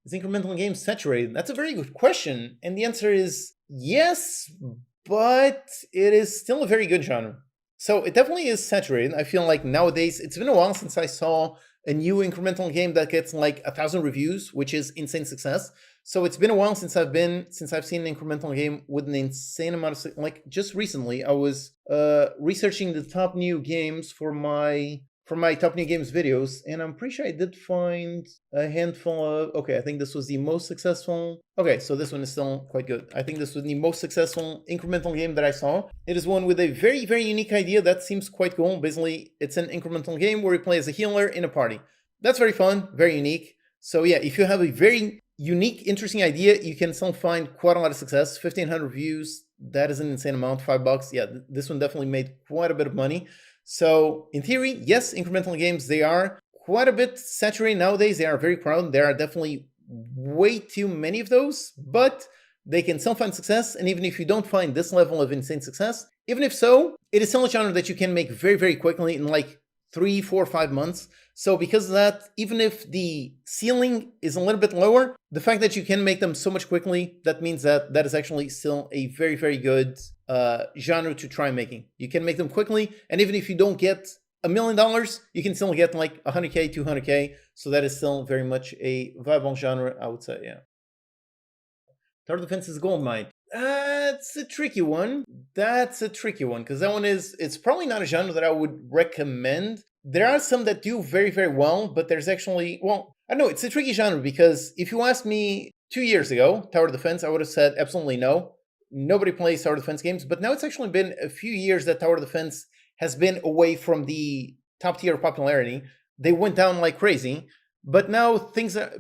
Is incremental games saturated? That's a very good question. And the answer is yes, but it is still a very good genre. So it definitely is saturated. I feel like nowadays, it's been a while since I saw a new incremental game that gets like 1,000 reviews, which is insane success. So it's been a while since I've seen an incremental game with an insane amount of, like, just recently I was researching the top new games for my top new games videos, and I'm pretty sure I did find a handful of. Okay, I think this was the most successful. Okay, so this one is still quite good. I think this was the most successful incremental game that I saw. It is one with a very, very unique idea that seems quite cool. Basically, it's an incremental game where you play as a healer in a party. That's very fun, very unique. So yeah, if you have a very unique, interesting idea, you can still find quite a lot of success. 1,500 views, that is an insane amount. $5. Yeah, this one definitely made quite a bit of money. So in theory, yes, incremental games, they are quite a bit saturated nowadays. They are very crowded. There are definitely way too many of those, but they can still find success. And even if you don't find this level of insane success, even if so, it is still a genre that you can make very, very quickly in like 3, 4, 5 months. So because of that, even if the ceiling is a little bit lower, the fact that you can make them so much quickly, that means that that is actually still a very, very good genre to try making. You can make them quickly, and even if you don't get $1 million, you can still get like 100K, 200K. So that is still very much a viable genre, I would say, yeah. Tower Defense is gold mine. That's a tricky one. That's a tricky one, because that one it's probably not a genre that I would recommend. There are some that do very, very well, but there's actually, well, I don't know, it's a tricky genre because if you asked me 2 years ago, Tower Defense, I would have said absolutely no. Nobody plays Tower Defense games, but now it's actually been a few years that Tower Defense has been away from the top tier popularity. They went down like crazy, but now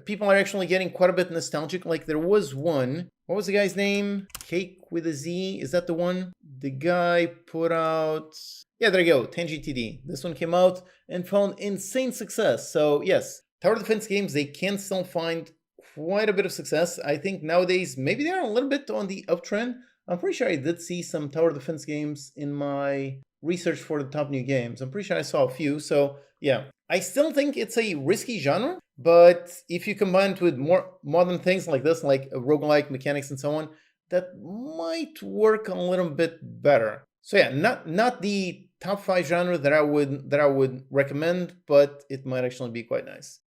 people are actually getting quite a bit nostalgic. Like there was one, what was the guy's name? Cake with a Z, is that the one? The guy put out, yeah, there you go, 10GTD. This one came out and found insane success. So yes, Tower Defense games, they can still find quite a bit of success. I think nowadays, maybe they're a little bit on the uptrend. I'm pretty sure I did see some Tower Defense games in my research for the top new games. I'm pretty sure I saw a few. So yeah, I still think it's a risky genre, but if you combine it with more modern things like this, like roguelike mechanics and so on, that might work a little bit better. So yeah, not the top 5 genre that I would recommend, but it might actually be quite nice.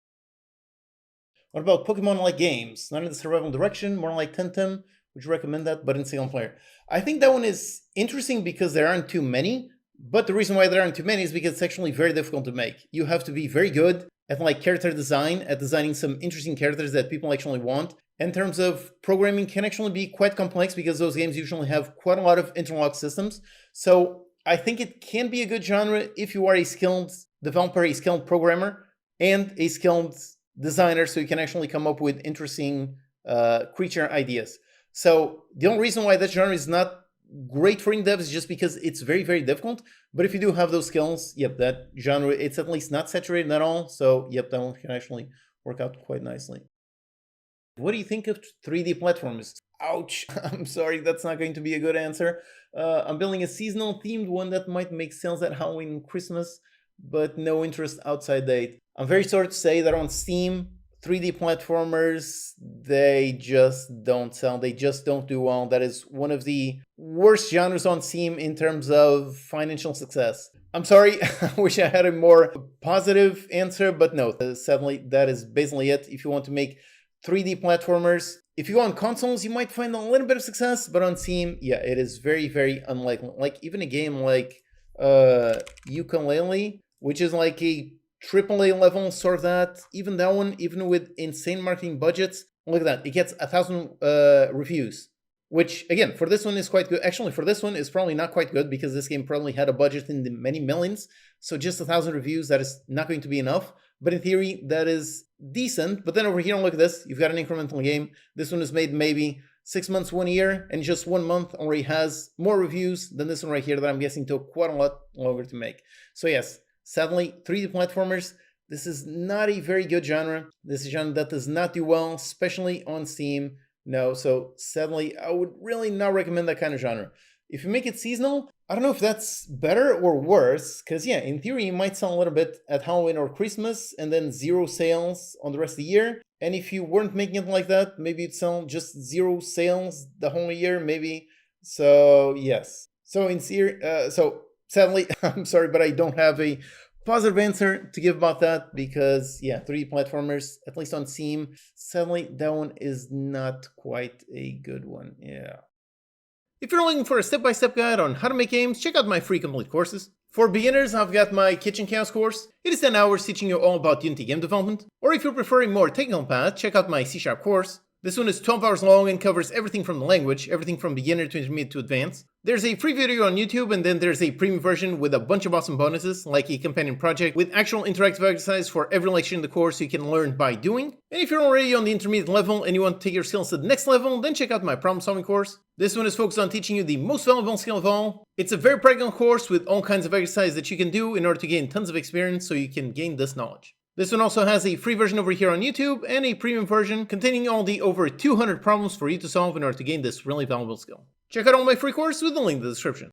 What about Pokemon-like games? Not in the survival direction, more like Temtem. Would you recommend that, but in single player? I think that one is interesting because there aren't too many, but the reason why there aren't too many is because it's actually very difficult to make. You have to be very good at like character design, at designing some interesting characters that people actually want. In terms of programming, can actually be quite complex because those games usually have quite a lot of interlocked systems. So I think it can be a good genre if you are a skilled developer, a skilled programmer, and a skilled designer, so you can actually come up with interesting creature ideas. So the only reason why that genre is not great for indie devs is just because it's very, very difficult. But if you do have those skills, yep, that genre, it's at least not saturated at all. So yep, that one can actually work out quite nicely. What do you think of 3D platforms? Ouch, I'm sorry, that's not going to be a good answer. I'm building a seasonal themed one that might make sales at Halloween and Christmas, but no interest outside date. I'm very sorry to say that on Steam, 3D platformers, they just don't sell. They just don't do well. That is one of the worst genres on Steam in terms of financial success. I'm sorry, I wish I had a more positive answer, but no, sadly, that is basically it. If you want to make 3D platformers, if you go on consoles, you might find a little bit of success, but on Steam, yeah, it is very, very unlikely. Like even a game like Ukulele, which is like a AAA level, sort of that. Even that one, even with insane marketing budgets, look at that. It gets 1,000 reviews, which again, for this one is quite good. Actually, for this one is probably not quite good because this game probably had a budget in the many millions. So just 1,000 reviews, that is not going to be enough. But in theory, that is decent. But then over here, look at this. You've got an incremental game. This one is made maybe 6 months, 1 year, and just 1 month already has more reviews than this one right here that I'm guessing took quite a lot longer to make. So yes, sadly, 3D platformers, this is not a very good genre. This is a genre that does not do well, especially on Steam. No, so sadly, I would really not recommend that kind of genre. If you make it seasonal, I don't know if that's better or worse, because yeah, in theory, you might sell a little bit at Halloween or Christmas, and then zero sales on the rest of the year. And if you weren't making it like that, maybe you'd sell just 0 sales the whole year, maybe. So yes. So sadly, I'm sorry, but I don't have a positive answer to give about that because yeah, 3D platformers, at least on Steam, sadly that one is not quite a good one. Yeah. If you're looking for a step-by-step guide on how to make games, check out my free complete courses. For beginners, I've got my Kitchen Chaos course. It is 10 hours teaching you all about Unity game development. Or if you're preferring more technical path, check out my C# course. This one is 12 hours long and covers everything from the language, everything from beginner to intermediate to advanced. There's a free video on YouTube, and then there's a premium version with a bunch of awesome bonuses, like a companion project with actual interactive exercise for every lecture in the course so you can learn by doing. And if you're already on the intermediate level and you want to take your skills to the next level, then check out my problem solving course. This one is focused on teaching you the most valuable skill of all. It's a very practical course with all kinds of exercises that you can do in order to gain tons of experience so you can gain this knowledge. This one also has a free version over here on YouTube and a premium version containing all the over 200 problems for you to solve in order to gain this really valuable skill. Check out all my free courses with the link in the description.